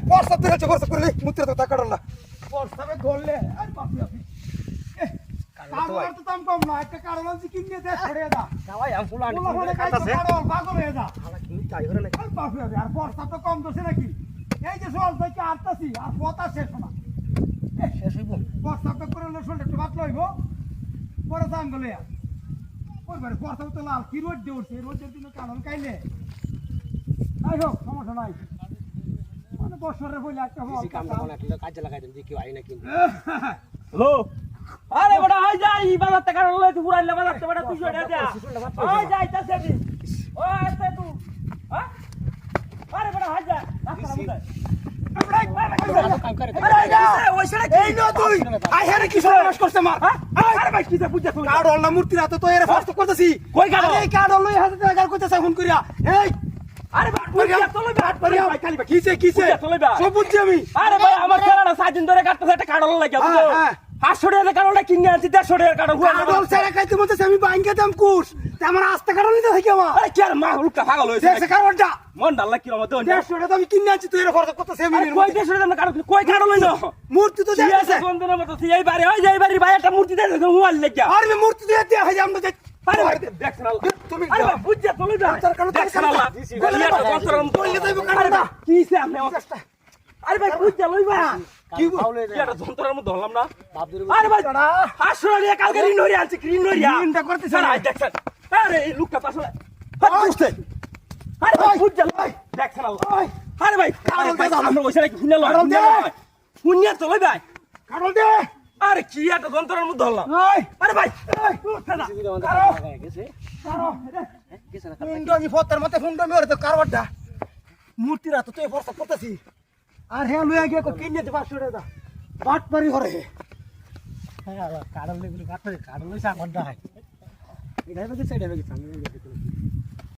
প্রস্তাব তো হচ্ছে খরচ করলে মুত্রে তো টাকা ডলা প্রস্তাবে ধরলে আর বাপি বাপি কারণ তো দাম কম না একটা কারণ আছে কিনে দে ছড়ে দা ভাই আম ফুল আনি কাটাছে কারণ পাগল হয়ে যা শালা কি চাই হরে নাকি আর বাপি বাপি আর প্রস্তাব তো কম দছে নাকি এই যে সল থেকে আটতাছি আর পতা শেষ না শেষ হইব প্রস্তাবটা করে লসল একটু বাত লইব পরে দাম গলে ওই বারে প্রস্তাব তো লাল কি রোদ দেউছে রোদের দিনে কারণ কাইলে আই হোক সমস্যা নাই মানে বছরের বলে একটা বেশি কাম না কোন একটা কাজে লাগাই দেন যে কেউ আই না কিন্তু হ্যালো আরে বড় হাই যাই বাজার টাকা লই তুই পুরাইলে বাজার টাকা তুই ছড়া দে ওই যাইতাছে দি ওই আসতে তুই হ্যাঁ আরে বড় হাই যা রাস্তা বুঝা কাম করে ওই ছড়া এই না তুই আই হেরে কি সর্বনাশ করছে মার আরে ভাই কি বুঝা তুই কাড়ল না মূর্তি রাতে তো এর ফাস্ট করতেছি কই কাড়ল? এই কাড়ল লই হাতে টাকা কইতেছে ফোন করিয়া এই আরে ভাই বুঝা চলে ভাই পারিয়া ভাই খালি কিছে কিছে বুঝা চলে ভাই। সব বুঝছি আমি আরে ভাই আমার খেলাটা 7 দিন ধরে কাটতেছে একটা কাড়ল লাগে বুঝছো হ্যাঁ। 500 টাকার কাড়লটা কিনে আনছি 150 টাকার কাড়ল কাড়ল ছেড়ে খাইতে মতে আমি বাইঙ্গা দাম কুস তে আমার আস্তে কাড়ল নিতে থাকি আমার আরে কি আর মা উল্টা পাগল হইছে দেখছে কাড়লটা মন ডাল্লা কি রকম তো 150 টাকা আমি কিনে আনছি তুই এর খরচ করতেছে আমি কই 150 টাকা কাড়ল কই কাড়ল হইলো মূর্তি তো ঠিক আছে দেখছে বন্ধুর মতো তুই এই বাড়ি ওই যে এই বাড়ি ভাই একটা মূর্তি দে মোবাইল লেগা আর আমি মূর্তি দিয়ে দিয়ে হাই আমরা যাই আরে দেখছেন আল্লাহ তুমি আরে ভাই বুঝছে চলে যা তার কারণে দেখছেন আল্লাহ বলে বলিয়া তো কতরম বলে যাইব কাড়লটা কি সে আপনি আরে ভাই বুঝছে লইবা কি পাউলে কি একটা যন্ত্রের মধ্যে ধরলাম না বাপ দূরে আরে ভাই 500 টাকা কালকে ঋণ হইয়া আনছি ঋণ হইয়া ঋণটা করতেছে স্যার না। আই দেখছেন আরে এই লোকটা পাশে বুঝছে আরে ভাই বুঝছে লই দেখছেন আল্লাহ আরে ভাই আমরা ওই সাইডে শুনে লই কারণ দে। শুনিয়া তো লই ভাই কাড়ল দে আরে কি একটা যন্ত্রের মধ্যে ধরলাম ওই আরে ভাই উঠছে না সুবিধা মতো লাগাই গেছে কাড়ল গেছে না ফুন্ডো আমি ফতের মতে ফুন্ডো আমি ওরে তো কারবারটা মূর্তি রাতে তো এই ফরসা করতেছি আর হ্যাঁ লইয়া গিয়ে কিনে দে 500 টাকা বাট পারি হরে হ্যাঁ কাড়ল লেগুলো কাটতে কাড়ল লইছে আমার দাই এটা হইছে সাইড হয়ে গেছে আমি